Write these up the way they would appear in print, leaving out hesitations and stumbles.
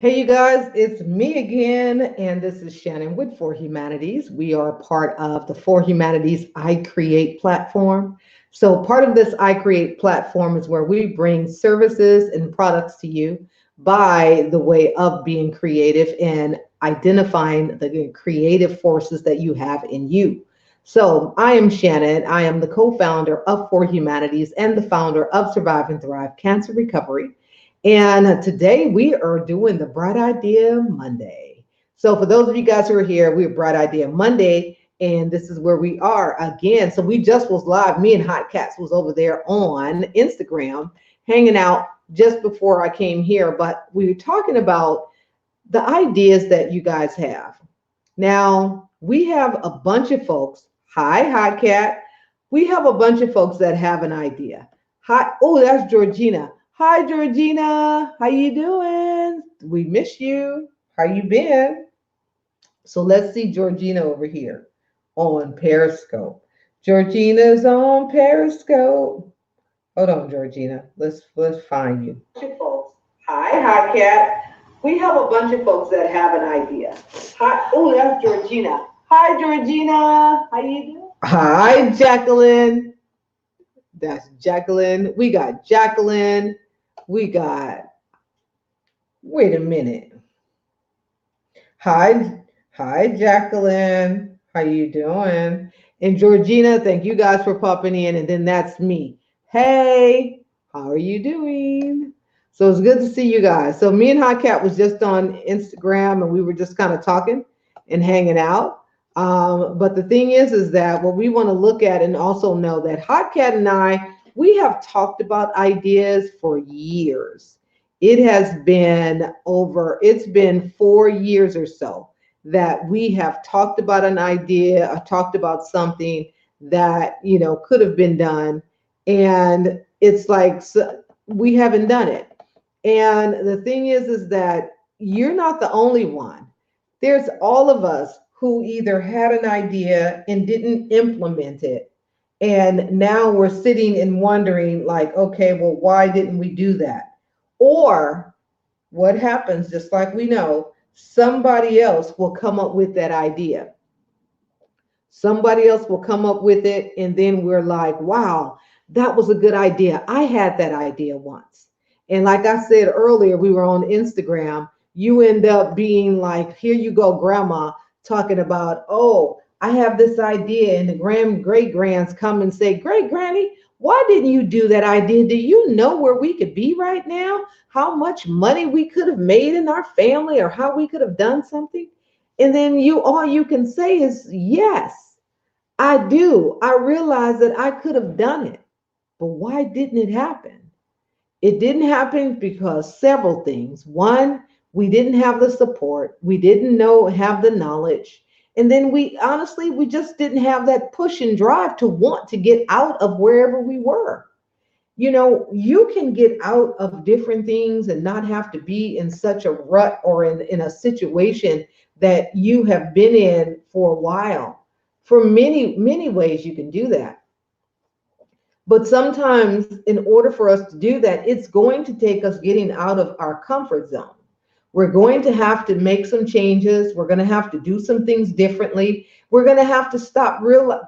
Hey, you guys, it's me again, and this is Shannon with For Humanities. We are part of the For Humanities I Create platform. So, part of this I Create platform is where we bring services and products to you by the way of being creative and identifying the creative forces that you have in you. So, I am Shannon. I am the co founder of For Humanities and the founder of Survive and Thrive Cancer Recovery. And today we are doing the Bright Idea Monday. So, for those of you guys who are here, we're Bright Idea Monday, and this is where we are again. So, we just was live. Me and Hot Cats was over there on Instagram hanging out just before I came here. But we were talking about the ideas that you guys have. Now, we have a bunch of folks. Hi, Hot Cat. We have a bunch of folks that have an idea. Hi, oh, that's Georgina. Hi, Georgina. How you doing? We miss you. How you been? So let's see Georgina over here on Periscope. Georgina's on Periscope. Hold on, Georgina. Let's find you. Folks. Hi, Cat. We have a bunch of folks that have an idea. Hi, oh, that's Georgina. Hi, Georgina. How you doing? Hi, Jacqueline. That's Jacqueline. We got Jacqueline. We got. Wait a minute. Hi, Jacqueline. How you doing? And Georgina, thank you guys for popping in. And then that's me. Hey, how are you doing? So it's good to see you guys. So me and Hot Cat was just on Instagram and we were just kind of talking and hanging out. But the thing is that what we want to look at and also know that Hot Cat and I, we have talked about ideas for years. It's been 4 years or so that we have talked about an idea, or talked about something that, could have been done. And it's like, we haven't done it. And the thing is that you're not the only one. There's all of us who either had an idea and didn't implement it. And now we're sitting and wondering, like, okay, well, why didn't we do that? Or what happens, just like we know, somebody else will come up with that idea. Somebody else will come up with it, and then we're like, wow, that was a good idea. I had that idea once. And like I said earlier, we were on Instagram. You end up being like, here you go, grandma, talking about, oh, I have this idea. And the great grands come and say, great granny, why didn't you do that idea? Do you know where we could be right now? How much money we could have made in our family or how we could have done something? And then all you can say is, yes, I do. I realize that I could have done it. But why didn't it happen? It didn't happen because several things. One, we didn't have the support. We didn't have the knowledge. And then we just didn't have that push and drive to want to get out of wherever we were. You can get out of different things and not have to be in such a rut or in a situation that you have been in for a while. For many, many ways, you can do that. But sometimes, in order for us to do that, it's going to take us getting out of our comfort zone. We're going to have to make some changes. We're going to have to do some things differently. We're going to have to stop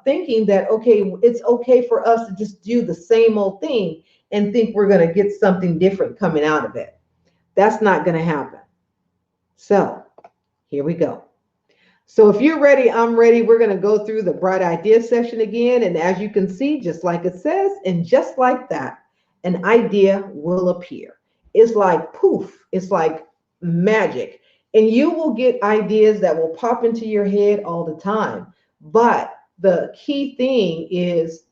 thinking that, okay, it's okay for us to just do the same old thing and think we're going to get something different coming out of it. That's not going to happen. So here we go. So if you're ready, I'm ready. We're going to go through the bright idea session again. And as you can see, just like it says, and just like that, an idea will appear. It's like poof, it's like magic. And you will get ideas that will pop into your head all the time. But the key thing is,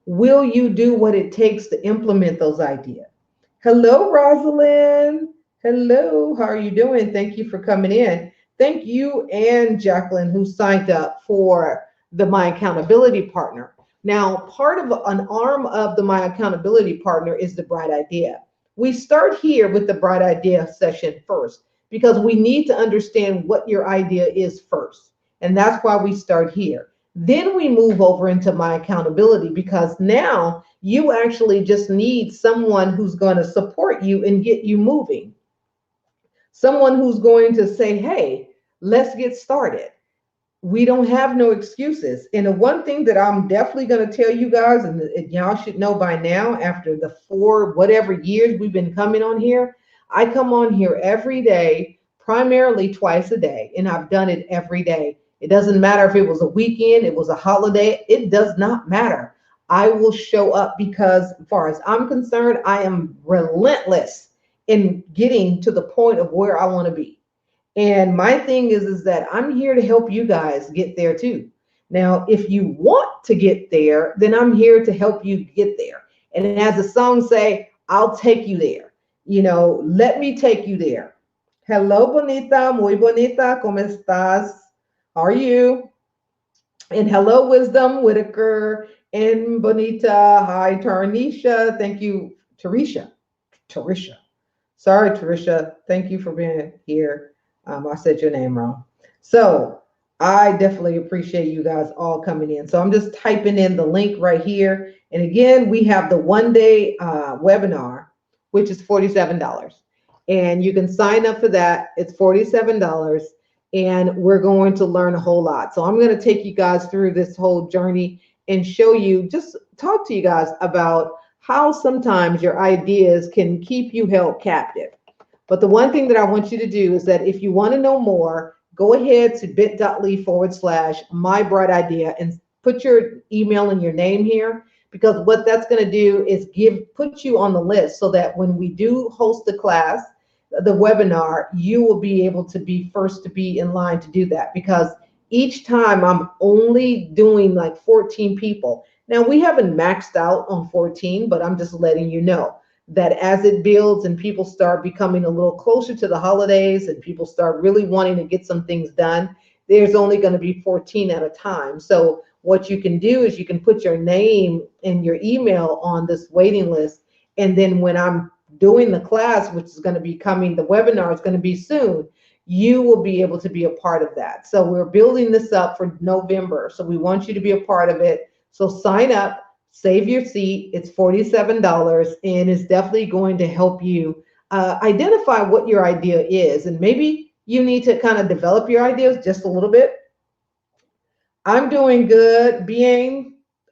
will you do what it takes to implement those ideas? Hello, Rosalind. Hello, how are you doing? Thank you for coming in. Thank you and Jacqueline who signed up for the My Accountability Partner. Now, part of an arm of the My Accountability Partner is the Bright Idea. We start here with the Bright Idea session first because we need to understand what your idea is first. And that's why we start here. Then we move over into My Accountability because now you actually just need someone who's going to support you and get you moving. someone who's going to say, hey, let's get started. We don't have no excuses. And the one thing that I'm definitely going to tell you guys, and y'all should know by now, after the 4 whatever years we've been coming on here, I come on here every day, primarily twice a day, and I've done it every day. It doesn't matter if it was a weekend, it was a holiday, it does not matter. I will show up because, as far as I'm concerned, I am relentless in getting to the point of where I want to be. And my thing is that I'm here to help you guys get there too. Now, if you want to get there, then I'm here to help you get there. And as the song say, I'll take you there. Let me take you there. Hello, bonita, muy bonita, ¿cómo estás? How are you? And hello, Wisdom Whitaker and Bonita. Hi, Tarnisha. Thank you, Tarisha. Tarisha. Sorry, Tarisha. Thank you for being here. I said your name wrong. So I definitely appreciate you guys all coming in. So I'm just typing in the link right here. And again, we have the 1-day webinar, which is $47. And you can sign up for that. It's $47. And we're going to learn a whole lot. So I'm going to take you guys through this whole journey and show you, just talk to you guys about how sometimes your ideas can keep you held captive. But the one thing that I want you to do is that if you want to know more, go ahead to bit.ly/mybrightidea and put your email and your name here, because what that's going to do is put you on the list so that when we do host the class, the webinar, you will be able to be first to be in line to do that, because each time I'm only doing like 14 people. Now, we haven't maxed out on 14, but I'm just letting you know that as it builds and people start becoming a little closer to the holidays and people start really wanting to get some things done, there's only going to be 14 at a time. So what you can do is you can put your name and your email on this waiting list. And then when I'm doing the class, which is going to be coming, the webinar is going to be soon, you will be able to be a part of that. So we're building this up for November. So we want you to be a part of it. So sign up. Save your seat. It's $47, and it's definitely going to help you identify what your idea is. And maybe you need to kind of develop your ideas just a little bit. I'm doing good.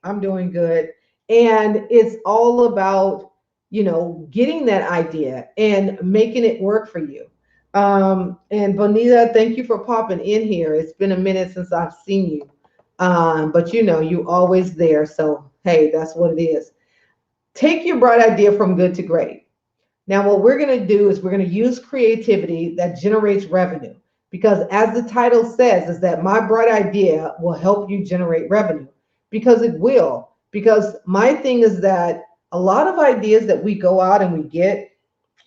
I'm doing good. And it's all about, getting that idea and making it work for you. And Bonita, thank you for popping in here. It's been a minute since I've seen you. But you always there. So hey, that's what it is. Take your bright idea from good to great. Now, what we're going to do is we're going to use creativity that generates revenue, because as the title says, is that my bright idea will help you generate revenue, because it will. Because my thing is that a lot of ideas that we go out and we get,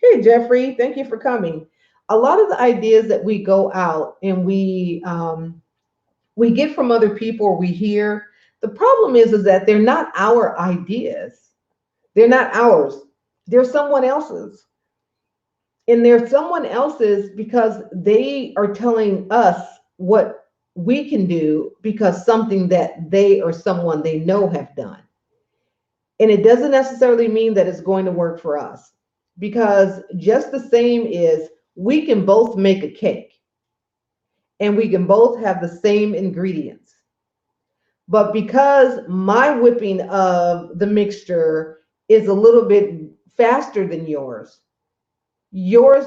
hey, Jeffrey, thank you for coming. A lot of the ideas that we go out and we get from other people, or we hear, the problem is that they're not our ideas. They're not ours. They're someone else's. And they're someone else's because they are telling us what we can do because something that they or someone they know have done. And it doesn't necessarily mean that it's going to work for us, because just the same is we can both make a cake and we can both have the same ingredients. But because my whipping of the mixture is a little bit faster than yours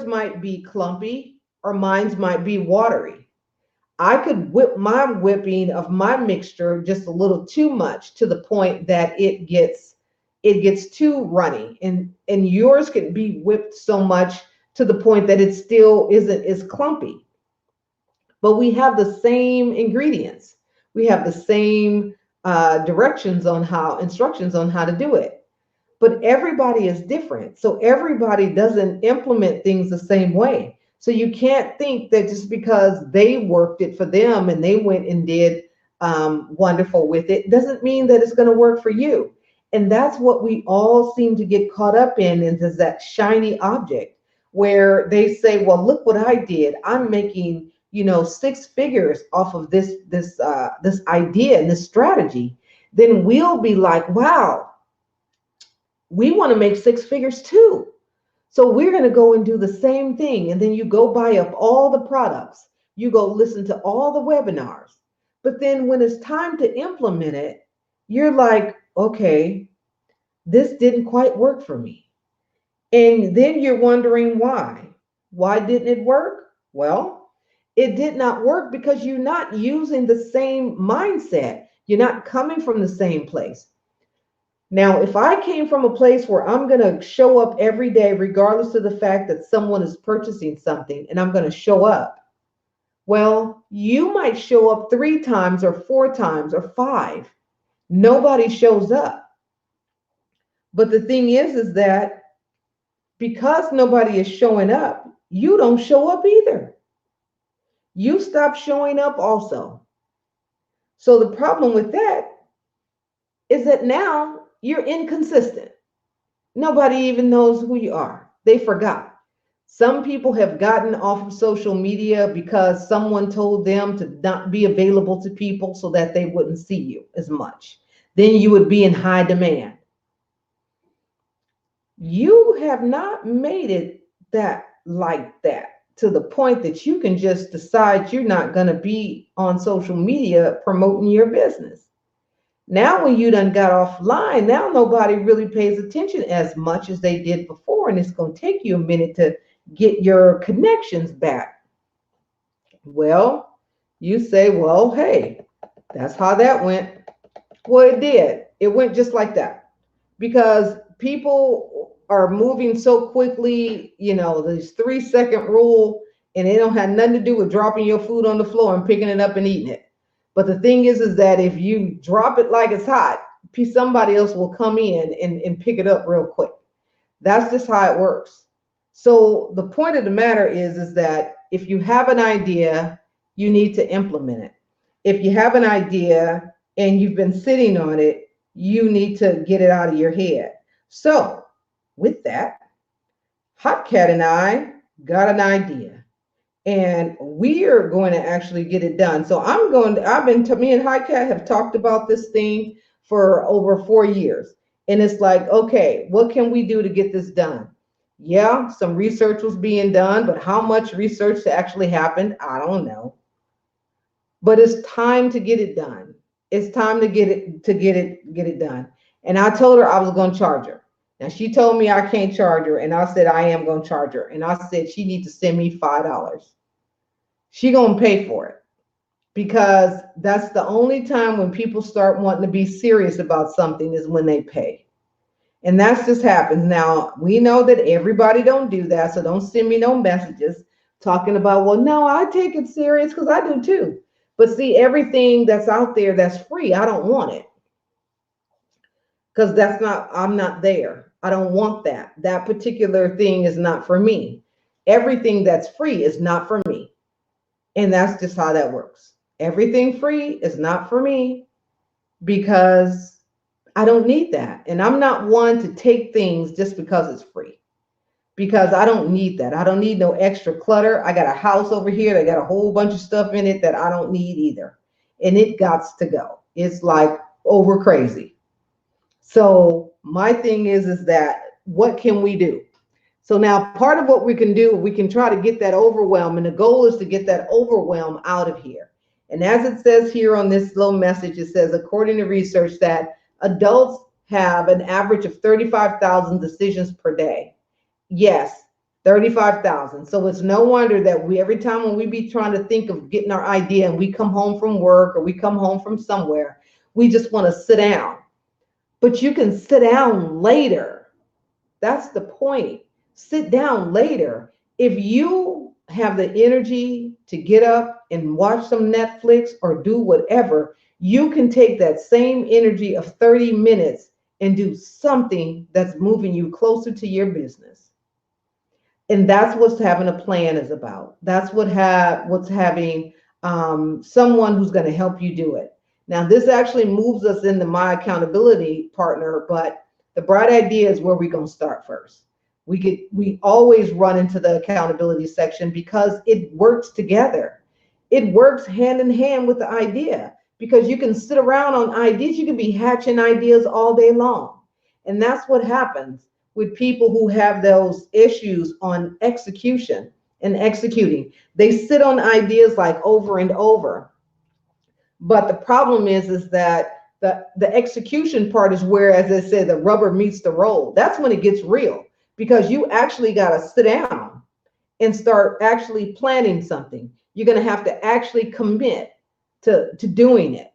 might be clumpy or mine's might be watery. I could whip my whipping of my mixture just a little too much to the point that it gets too runny, and yours can be whipped so much to the point that it still isn't as clumpy. But we have the same ingredients. We have the same instructions on how to do it. But everybody is different. So everybody doesn't implement things the same way. So you can't think that just because they worked it for them and they went and did wonderful with it, doesn't mean that it's going to work for you. And that's what we all seem to get caught up in, is that shiny object where they say, well, look what I did. I'm making 6 figures off of this idea and this strategy. Then we'll be like, wow, we want to make 6 figures too. So we're going to go and do the same thing. And then you go buy up all the products. You go listen to all the webinars. But then when it's time to implement it, you're like, okay, this didn't quite work for me. And then you're wondering why. Why didn't it work? Well, it did not work because you're not using the same mindset. You're not coming from the same place. Now, if I came from a place where I'm going to show up every day, regardless of the fact that someone is purchasing something, and I'm going to show up, well, you might show up 3 times or 4 times or 5. Nobody shows up. But the thing is that because nobody is showing up, you don't show up either. You stop showing up also. So the problem with that is that now you're inconsistent. Nobody even knows who you are. They forgot. Some people have gotten off of social media because someone told them to not be available to people so that they wouldn't see you as much. Then you would be in high demand. You have not made it that like that to the point that you can just decide you're not going to be on social media promoting your business. Now, when you done got offline, now nobody really pays attention as much as they did before, and it's going to take you a minute to get your connections back. Well, you say, well, hey, that's how that went. Well, it did. It went just like that because people are moving so quickly, this 3-second rule, and it don't have nothing to do with dropping your food on the floor and picking it up and eating it. But the thing is that if you drop it like it's hot, somebody else will come in and pick it up real quick. That's just how it works. So the point of the matter is that if you have an idea, you need to implement it. If you have an idea and you've been sitting on it, you need to get it out of your head. So with that, Hot Cat and I got an idea. And we are going to actually get it done. So me and Hot Cat have talked about this thing for over 4 years. And it's like, okay, what can we do to get this done? Yeah, some research was being done, but how much research actually happened, I don't know. But it's time to get it done. It's time to get it done. And I told her I was going to charge her. Now she told me I can't charge her, and I said I am going to charge her. And I said she needs to send me $5. She gonna pay for it because that's the only time when people start wanting to be serious about something is when they pay. And that's just happens. Now, we know that everybody don't do that, so don't send me no messages talking about, well, no, I take it serious because I do too. But see, everything that's out there that's free, I don't want it because I'm not there. I don't want that. That particular thing is not for me. Everything that's free is not for me. And that's just how that works. Everything free is not for me because I don't need that. And I'm not one to take things just because it's free, because I don't need that. I don't need no extra clutter. I got a house over here that got a whole bunch of stuff in it that I don't need either. And it gots to go. It's like over crazy. So my thing is that what can we do? So now part of what we can do, we can try to get that overwhelm. And the goal is to get that overwhelm out of here. And as it says here on this little message, it says, according to research, that adults have an average of 35,000 decisions per day. Yes, 35,000. So it's no wonder that every time when we be trying to think of getting our idea and we come home from work or we come home from somewhere, we just want to sit down. But you can sit down later. That's the point. Sit down later. If you have the energy to get up and watch some Netflix or do whatever, you can take that same energy of 30 minutes and do something that's moving you closer to your business. And that's what having a plan is about. That's what's having someone who's going to help you do it. Now, this actually moves us into my accountability partner, but the bright idea is where we're going to start first. We always run into the accountability section because it works together. It works hand in hand with the idea, because you can sit around on ideas. You can be hatching ideas all day long. And that's what happens. with people who have those issues on execution and executing. They sit on ideas like over and over. But the problem is that the execution part is where, as I said, the rubber meets the road. That's when it gets real, because you actually got to sit down and start actually planning something. You're going to have to actually commit to doing it,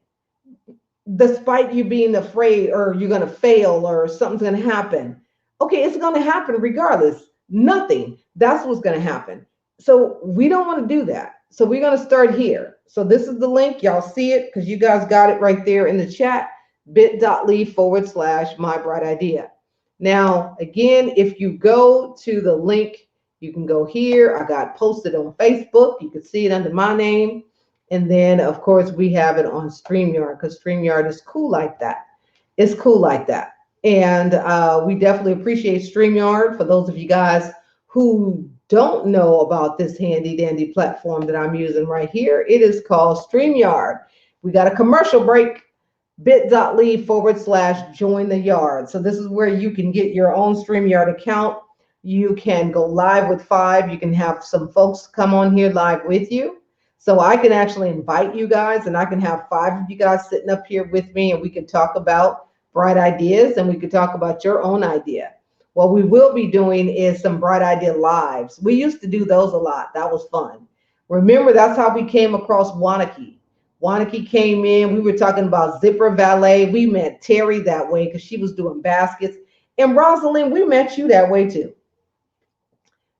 despite you being afraid or you're going to fail or something's going to happen. Okay, it's going to happen regardless. Nothing. That's what's going to happen. So we don't want to do that. So we're going to start here. So this is the link. Y'all see it because you guys got it right there in the chat, bit.ly/my bright idea. Now, again, if you go to the link, you can go here. I got posted on Facebook. You can see it under my name. And then, of course, we have it on StreamYard, because StreamYard is cool like that. It's cool like that. And we definitely appreciate StreamYard. For those of you guys who don't know about this handy dandy platform that I'm using right here, it is called StreamYard. We got a commercial break, bit.ly/join the yard. So this is where you can get your own StreamYard account. You can go live with 5. You can have some folks come on here live with you. So I can actually invite you guys, and I can have 5 of you guys sitting up here with me, and we can talk about bright ideas, and we could talk about your own idea. What we will be doing is some bright idea lives. We used to do those a lot. That was fun. Remember, that's how we came across Wanaki. Wanaki came in. We were talking about zipper valet. We met Terry that way because she was doing baskets. And Rosalind, we met you that way too.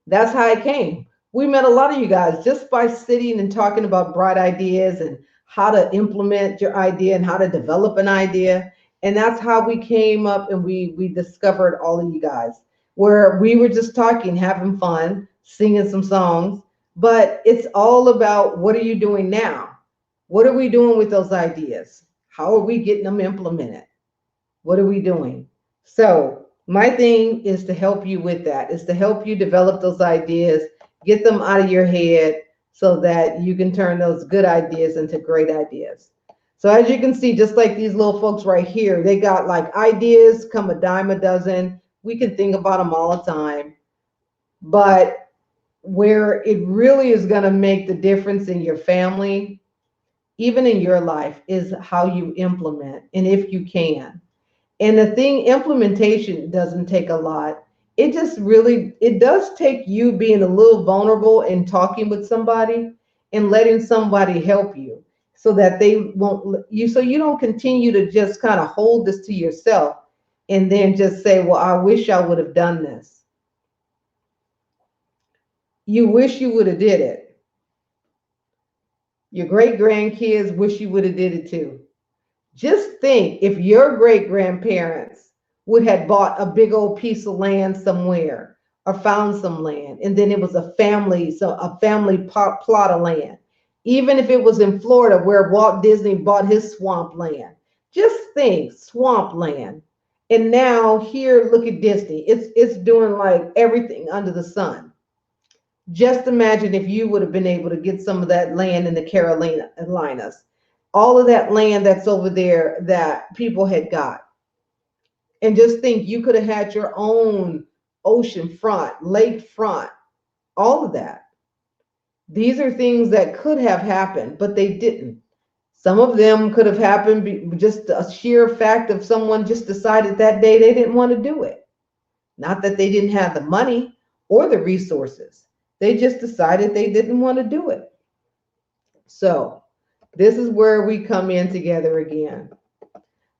That's how it came. We met a lot of you guys just by sitting and talking about bright ideas and how to implement your idea and how to develop an idea. And that's how we came up, and we discovered all of you guys, where we were just talking, having fun, singing some songs. But it's all about, what are you doing now? What are we doing with those ideas? How are we getting them implemented? What are we doing? So my thing is to help you with that, is to help you develop those ideas, get them out of your head so that you can turn those good ideas into great ideas. So as you can see, just like these little folks right here, they got like ideas come a dime a dozen. We can think about them all the time. But where it really is going to make the difference in your family, even in your life, is how you implement, and if you can. And the thing, implementation doesn't take a lot. It just really, it does take you being a little vulnerable and talking with somebody and letting somebody help you, so that they won't you, so you don't continue to just kind of hold this to yourself and then just say, well, I wish I would have done this. You wish you would have did it. Your great grandkids wish you would have did it too. Just think if your great grandparents would have bought a big old piece of land somewhere, or found some land, and then it was a family, so a family plot of land, even if it was in Florida where Walt Disney bought his swamp land. Just think, swamp land. And now here, look at Disney. It's doing like everything under the sun. Just imagine if you would have been able to get some of that land in the Carolinas, all of that land that's over there that people had got. And just think, you could have had your own ocean front, lake front, all of that. These are things that could have happened, but they didn't. Some of them could have happened just a sheer fact of someone just decided that day they didn't want to do it. Not that they didn't have the money or the resources. They just decided they didn't want to do it. So this is where we come in together again.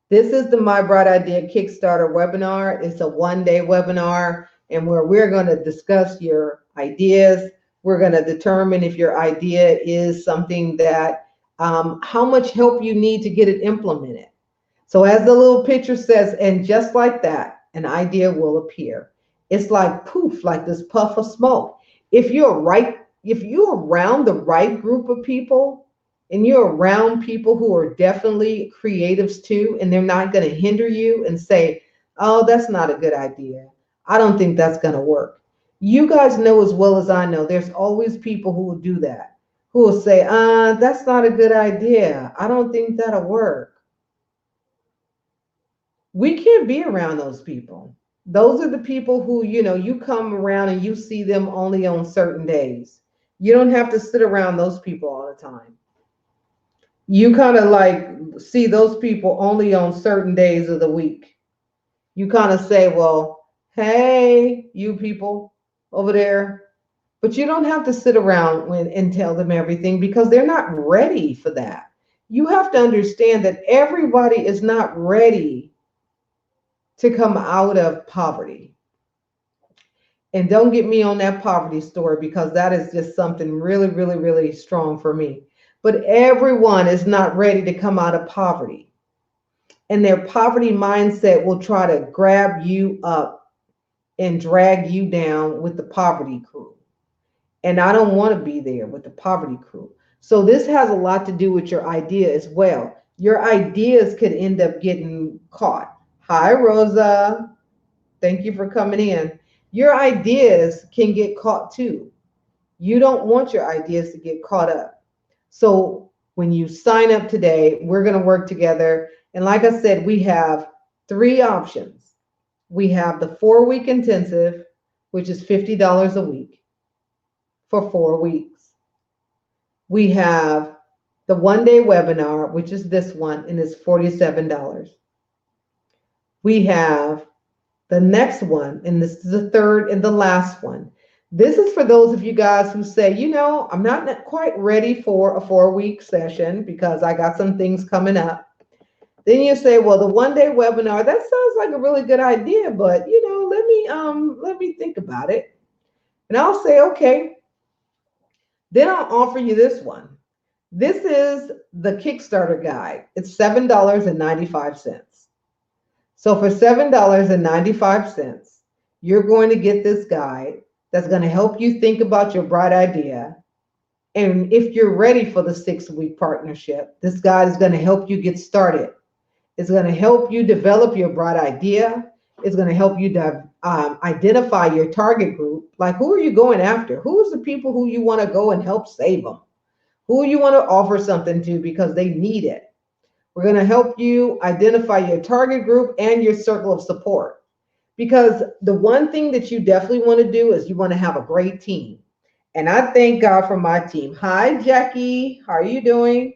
This is the My Bright Idea Kickstarter webinar. It's a one-day webinar, and where we're going to discuss your ideas. We're going to determine if your idea is something that, how much help you need to get it implemented. So as the little picture says, and just like that, an idea will appear. It's like poof, like this puff of smoke. If you're around the right group of people, and you're around people who are definitely creatives too, and they're not going to hinder you and say, oh, that's not a good idea, I don't think that's going to work. You guys know as well as I know, there's always people who will do that, who will say, that's not a good idea, I don't think that'll work. We can't be around those people. Those are the people who, you come around and you see them only on certain days. You don't have to sit around those people all the time. You kind of like see those people only on certain days of the week. You kind of say, well, hey, you people over there. But you don't have to sit around and tell them everything because they're not ready for that. You have to understand that everybody is not ready to come out of poverty. And don't get me on that poverty story because that is just something really, really, really strong for me. But everyone is not ready to come out of poverty. And their poverty mindset will try to grab you up and drag you down with the poverty crew. And I don't want to be there with the poverty crew. So this has a lot to do with your idea as well. Your ideas could end up getting caught. Hi, Rosa. Thank you for coming in. Your ideas can get caught too. You don't want your ideas to get caught up. So when you sign up today, we're going to work together. And like I said, we have three options. We have the 4-week intensive, which is $50 a week for 4 weeks. We have the 1-day webinar, which is this one, and it's $47. We have the next one, and this is the third and the last one. This is for those of you guys who say, I'm not quite ready for a 4-week session because I got some things coming up. Then you say, well, the 1-day webinar, that sounds like a really good idea, but let me think about it. And I'll say, okay. Then I'll offer you this one. This is the Kickstarter guide. It's $7.95. So for $7.95, you're going to get this guide that's going to help you think about your bright idea. And if you're ready for the 6-week partnership, this guide is going to help you get started. It's going to help you develop your bright idea. It's going to help you identify your target group. Like, who are you going after? Who's the people who you want to go and help save them? Who you want to offer something to because they need it? We're going to help you identify your target group and your circle of support. Because the one thing that you definitely want to do is you want to have a great team. And I thank God for my team. Hi, Jackie. How are you doing?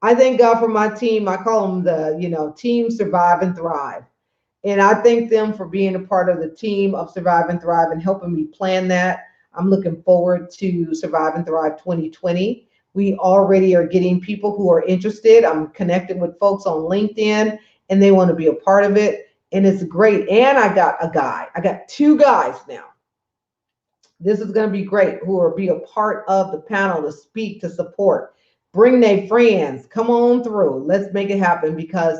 I thank God for my team. I call them the, Team Survive and Thrive. And I thank them for being a part of the team of Survive and Thrive and helping me plan that. I'm looking forward to Survive and Thrive 2020. We already are getting people who are interested. I'm connected with folks on LinkedIn and they want to be a part of it. And it's great. And I got a guy. I got 2 guys now. This is going to be great who will be a part of the panel to speak, to support. Bring their friends. Come on through. Let's make it happen because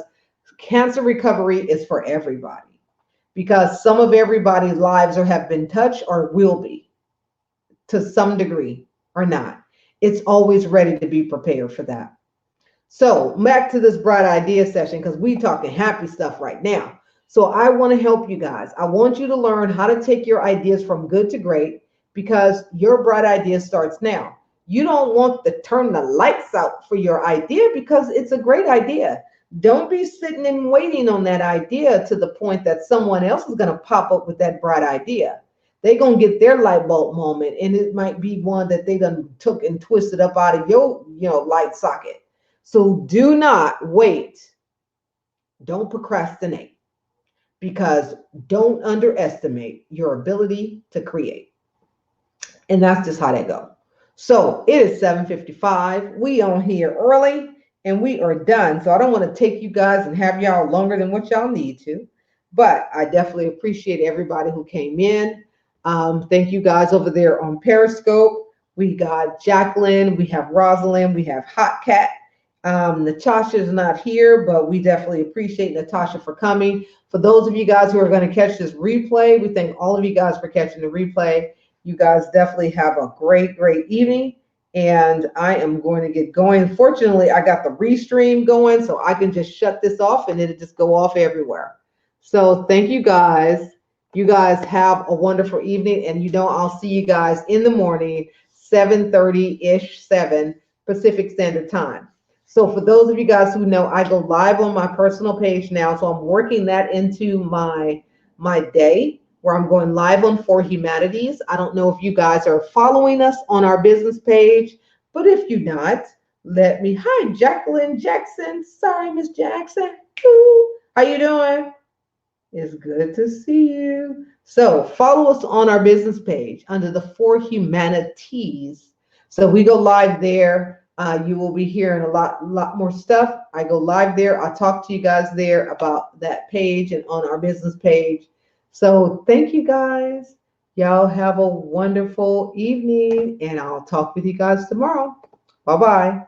cancer recovery is for everybody. Because some of everybody's lives have been touched or will be to some degree or not. It's always ready to be prepared for that. So back to this bright idea session because we talking happy stuff right now. So I want to help you guys. I want you to learn how to take your ideas from good to great because your bright idea starts now. You don't want to turn the lights out for your idea because it's a great idea. Don't be sitting and waiting on that idea to the point that someone else is going to pop up with that bright idea. They're going to get their light bulb moment, and it might be one that they done took and twisted up out of your, light socket. So do not wait. Don't procrastinate because don't underestimate your ability to create. And that's just how they go. So it is 7:55. We on here early and we are done. So I don't want to take you guys and have y'all longer than what y'all need to, but I definitely appreciate everybody who came in. Thank you guys over there on Periscope. We got Jacqueline, we have Rosalind, we have Hot Cat. Natasha is not here, but we definitely appreciate Natasha for coming. For those of you guys who are going to catch this replay, we thank all of you guys for catching the replay. You guys definitely have a great, great evening. And I am going to get going. Fortunately, I got the restream going, so I can just shut this off and it'll just go off everywhere. So thank you guys. You guys have a wonderful evening. And I'll see you guys in the morning, 7:30-ish, 7 Pacific Standard Time. So for those of you guys who know, I go live on my personal page now. So I'm working that into my my day where I'm going live on For Humanities. I don't know if you guys are following us on our business page, but if you're not, let me. Hi, Jacqueline Jackson. Sorry, Miss Jackson. Ooh, how you doing? It's good to see you. So follow us on our business page under the For Humanities. So we go live there. You will be hearing a lot more stuff. I go live there. I'll talk to you guys there about that page and on our business page. So thank you guys. Y'all have a wonderful evening, and I'll talk with you guys tomorrow. Bye bye.